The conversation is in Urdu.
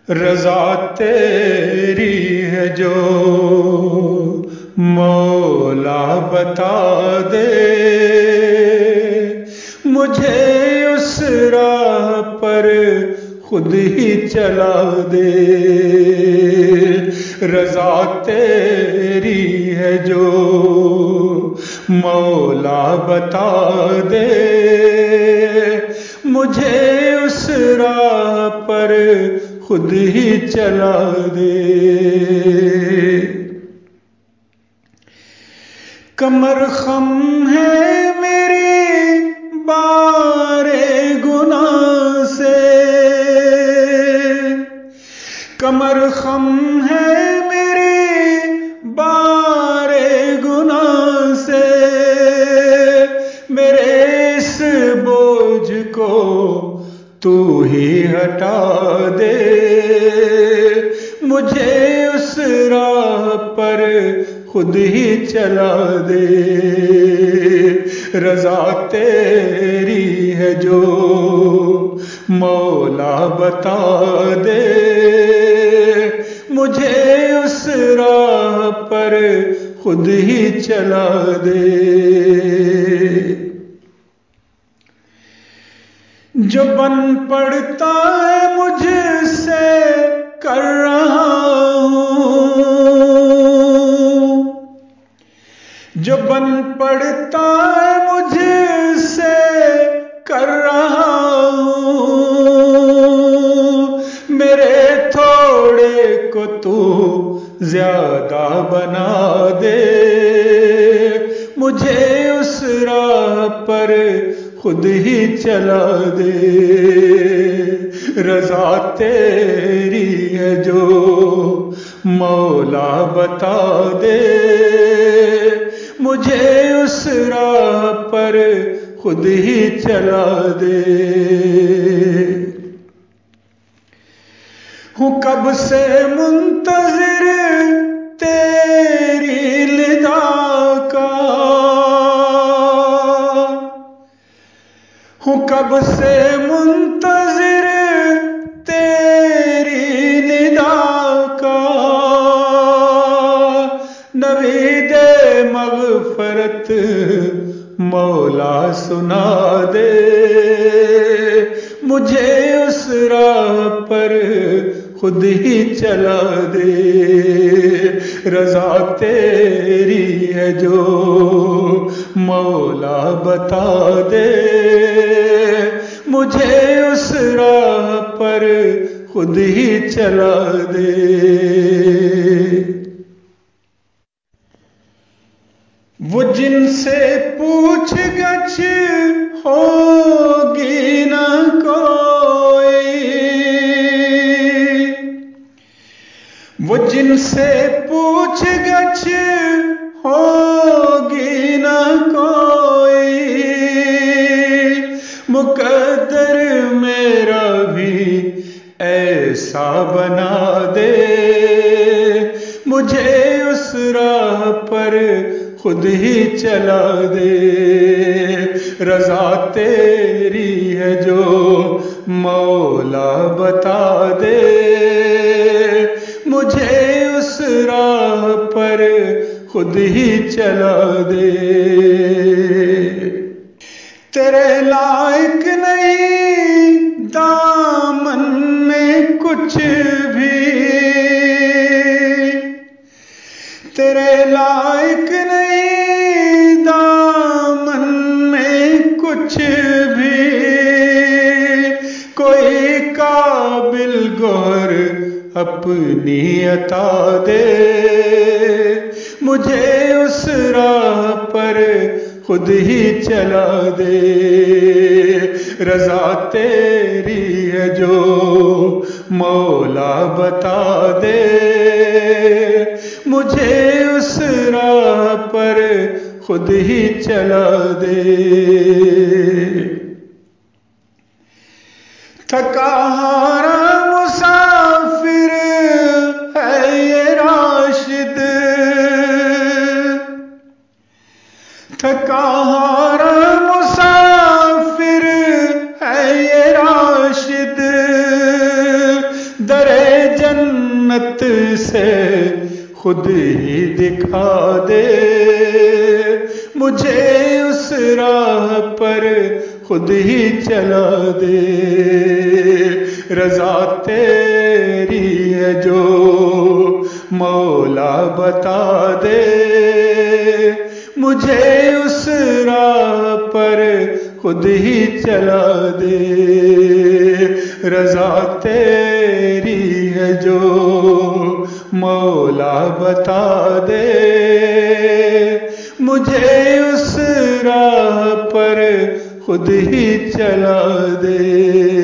رضا تیری ہے جو مولا بتا دے، مجھے اس راہ پر خود ہی چلا دے۔ رضا تیری ہے جو مولا بتا دے، مجھے اس راہ پر خود ہی چلا دے۔ کمر خم ہے میری بارے گناہ سے، کمر خم ہے میری بارے گناہ سے، میرے اس بوجھ کو تو ہی ہٹا دے، مجھے اس راہ پر خود ہی چلا دے۔ رضا تیری ہے جو مولا بتا دے، مجھے اس راہ پر خود ہی چلا دے۔ جو بن پڑتا ہے مجھ سے کر رہا ہوں، جو بن پڑتا ہے مجھ سے کر رہا ہوں، میرے تھوڑے کو تو زیادہ بنا دے، مجھے اس راہ پر خود ہی چلا دے۔ رضا تیری ہے جو مولا بتا دے، مجھے اس راہ پر خود ہی چلا دے۔ ہوں کب سے منتظر تیری لدا کا، ہوں کب سے منتظر تیری ندا کا، نوید مغفرت مولا سنا دے، مجھے اس راہ پر خود ہی چلا دے۔ رضا تیری ہے جو مولا بتا دے، مجھے اس راہ پر خود ہی چلا دے۔ وہ جن سے پوچھ گچھ ہوگی نہ کوئی، وہ جن سے پوچھ گچھ ہوگی نہ کوئی، مقدر میرا بھی ایسا بنا دے، مجھے اس راہ پر خود ہی چلا دے۔ رضا تیری ہے جو مولا بتا دے، مجھے اس راہ پر خود ہی چلا دے۔ تیرے لائق نہیں دامن میں کچھ بھی، تیرے لائق نہیں دامن میں کچھ بھی، کوئی قابل گوہر اپنی عطا دے، مجھے اس راہ پر خود ہی چلا دے۔ رضا تیری ہے جو مولا بتا دے، مجھے اس راہ پر خود ہی چلا دے۔ تھکا ہارا مسافر ہے یہ راشد، تھکا ہارا مسافر ہے یہ راشد، درے جنت سے خود ہی دکھا دے، مجھے اس راہ پر خود ہی چلا دے، رضا تیری ہے جو مولا بتا دے، مجھے اس راہ پر خود ہی چلا دے، رضا تیری ہے جو مولا بتا دے، مجھے اس راہ پر خود ہی چلا دے۔